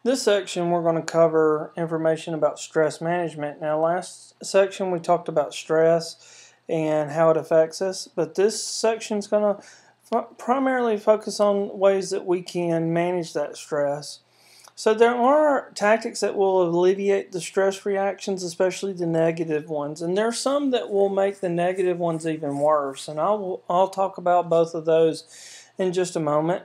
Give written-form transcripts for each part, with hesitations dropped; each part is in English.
This section we're going to cover information about stress management. Now last section we talked about stress and how it affects us, but this section is going to primarily focus on ways that we can manage that stress. So there are tactics that will alleviate the stress reactions, especially the negative ones, and there are some that will make the negative ones even worse, and I'll talk about both of those in just a moment.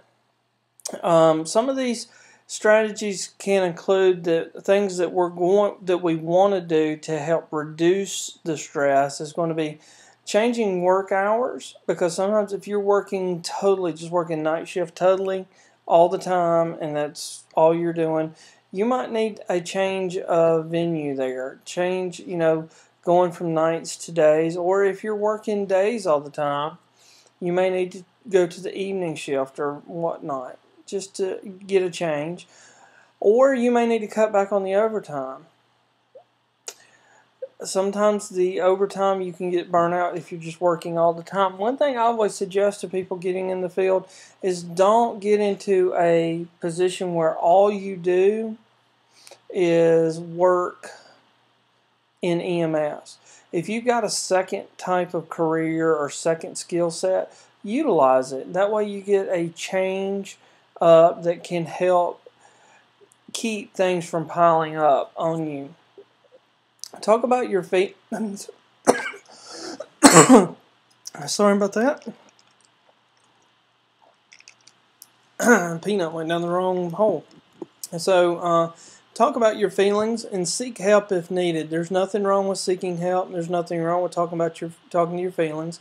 Some of these strategies can include the things that we want to do to help reduce the stress. Is going to be changing work hours, because sometimes if you're working just working night shift totally all the time, and that's all you're doing, you might need a change of venue there. Change, going from nights to days, or if you're working days all the time, you may need to go to the evening shift or whatnot, just to get a change. Or you may need to cut back on the overtime. Sometimes the overtime, you can get burnout if you're just working all the time. One thing I always suggest to people getting in the field is don't get into a position where all you do is work in EMS. If you've got a second type of career or second skill set, utilize it. That way you get a change that can help keep things from piling up on you. Talk about your feelings. Sorry about that. Peanut went down the wrong hole. So talk about your feelings and seek help if needed. There's nothing wrong with seeking help. There's nothing wrong with talking to your feelings.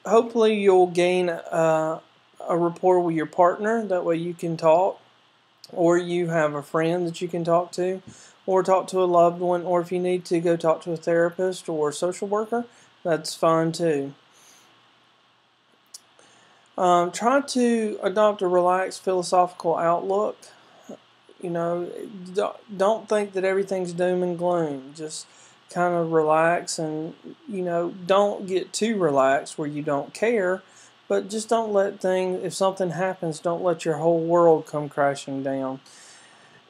Hopefully you'll gain a rapport with your partner. That way you can talk, or you have a friend that you can talk to, or talk to a loved one, or if you need to go talk to a therapist or a social worker, that's fine too. Try to adopt a relaxed philosophical outlook. Don't think that everything's doom and gloom. Just kind of relax, and don't get too relaxed where you don't care, but just don't let if something happens, don't let your whole world come crashing down.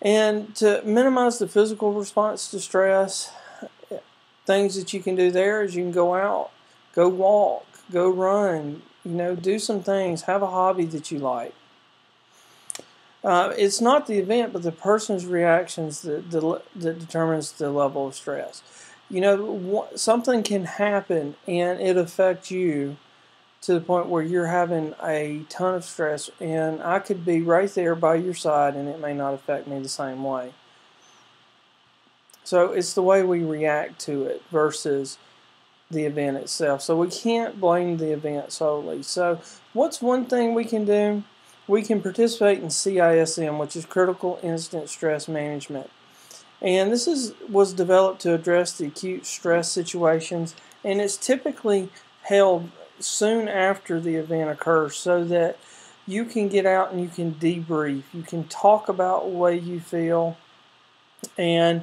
And to minimize the physical response to stress, things that you can do there is you can go out, go walk, go run, do some things, have a hobby that you like. It's not the event, but the person's reactions that determines the level of stress. Something can happen and it affects you to the point where you're having a ton of stress, and I could be right there by your side and it may not affect me the same way. So it's the way we react to it versus the event itself. So we can't blame the event solely. So what's one thing we can do? We can participate in CISM, which is Critical Incident Stress Management. And this was developed to address the acute stress situations, and it's typically held soon after the event occurs, so that you can get out and you can debrief. You can talk about the way you feel, and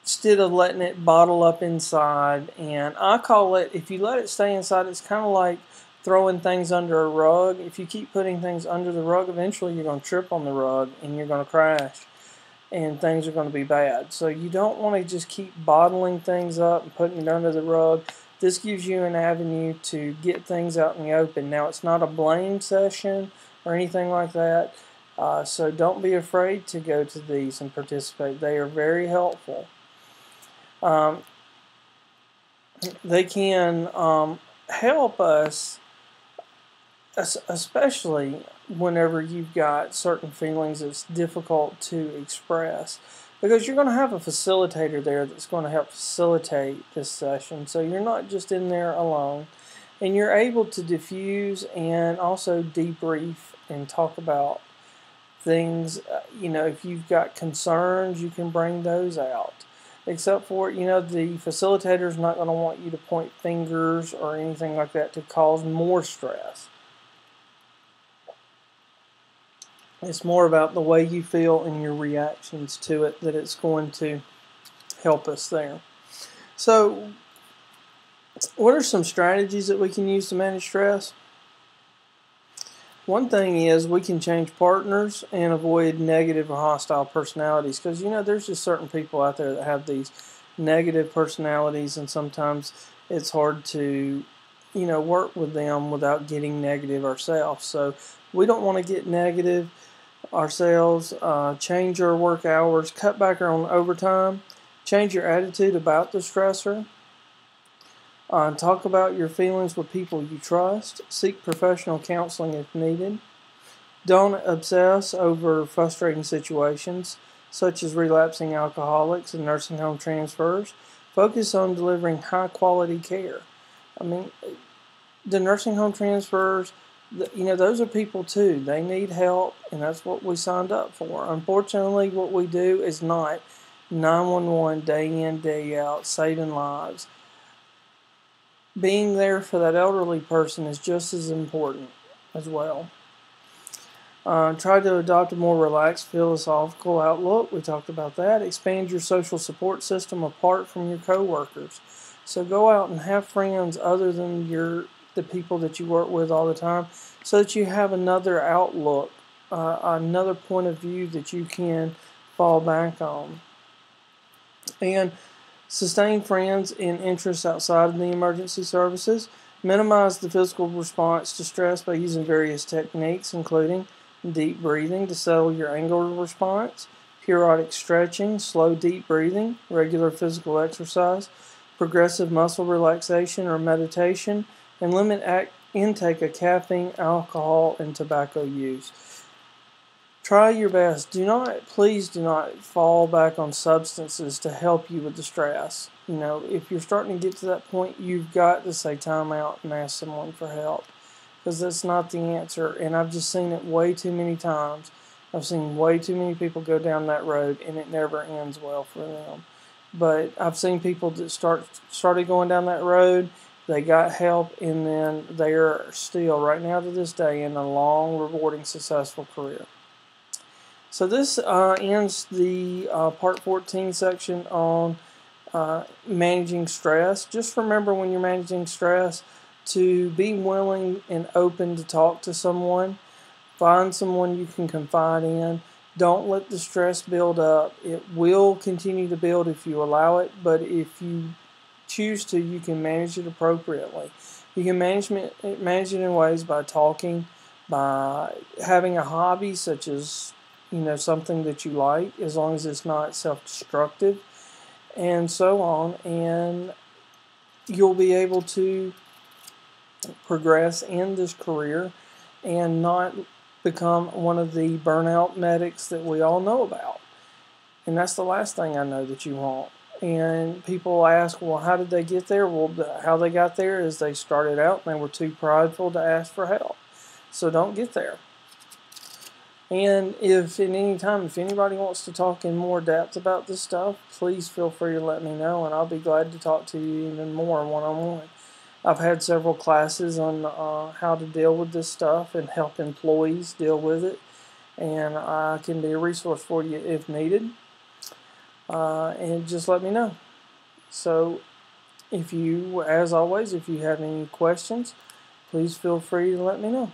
instead of letting it bottle up inside. And I call it, if you let it stay inside, it's kind of like throwing things under a rug. If you keep putting things under the rug, eventually you're going to trip on the rug and you're going to crash, and things are going to be bad. So you don't want to just keep bottling things up and putting it under the rug. This gives you an avenue to get things out in the open. Now, it's not a blame session or anything like that, so don't be afraid to go to these and participate. They are very helpful. They can help us, especially whenever you've got certain feelings that's difficult to express, because you're going to have a facilitator there that's going to help facilitate this session, so you're not just in there alone, and you're able to diffuse and also debrief and talk about things. If you've got concerns, you can bring those out, except for, the facilitator is not going to want you to point fingers or anything like that to cause more stress. It's more about the way you feel and your reactions to it that it's going to help us there. So, what are some strategies that we can use to manage stress? One thing is we can change partners and avoid negative or hostile personalities, because there's just certain people out there that have these negative personalities, and sometimes it's hard to work with them without getting negative ourselves. So we don't want to get negative ourselves. Change your work hours, cut back on overtime, change your attitude about the stressor. Talk about your feelings with people you trust. Seek professional counseling if needed. Don't obsess over frustrating situations, such as relapsing alcoholics and nursing home transfers. Focus on delivering high-quality care. I mean, the nursing home transfers, those are people too. They need help, and that's what we signed up for. Unfortunately, what we do is not 911 day in, day out, saving lives. Being there for that elderly person is just as important as well. Try to adopt a more relaxed philosophical outlook. We talked about that. Expand your social support system apart from your coworkers. So go out and have friends other than the people that you work with all the time, so that you have another outlook, another point of view that you can fall back on. And sustain friends and interests outside of the emergency services. Minimize the physical response to stress by using various techniques, including deep breathing to settle your anger response, periodic stretching, slow deep breathing, regular physical exercise, progressive muscle relaxation or meditation, and limit intake of caffeine, alcohol, and tobacco use. Try your best. Please do not fall back on substances to help you with the stress. If you're starting to get to that point, you've got to say time out and ask someone for help, because that's not the answer. And I've just seen it way too many times. I've seen way too many people go down that road, and it never ends well for them. But I've seen people that started going down that road, they got help, and then they are still, right now to this day, in a long, rewarding, successful career. So this ends the Part 14 section on managing stress. Just remember, when you're managing stress, to be willing and open to talk to someone. Find someone you can confide in. Don't let the stress build up. It will continue to build if you allow it, but if you choose to, you can manage it appropriately. You can manage it in ways by talking, by having a hobby such as something that you like, as long as it's not self-destructive, and so on, and you'll be able to progress in this career and not become one of the burnout medics that we all know about. And that's the last thing I know that you want. And people ask, well, how did they get there? Well, how they got there is they started out and they were too prideful to ask for help. So don't get there. And if at any time, if anybody wants to talk in more depth about this stuff, please feel free to let me know, and I'll be glad to talk to you even more one-on-one. I've had several classes on how to deal with this stuff and help employees deal with it, and I can be a resource for you if needed. And just let me know. So as always, if you have any questions, please feel free to let me know.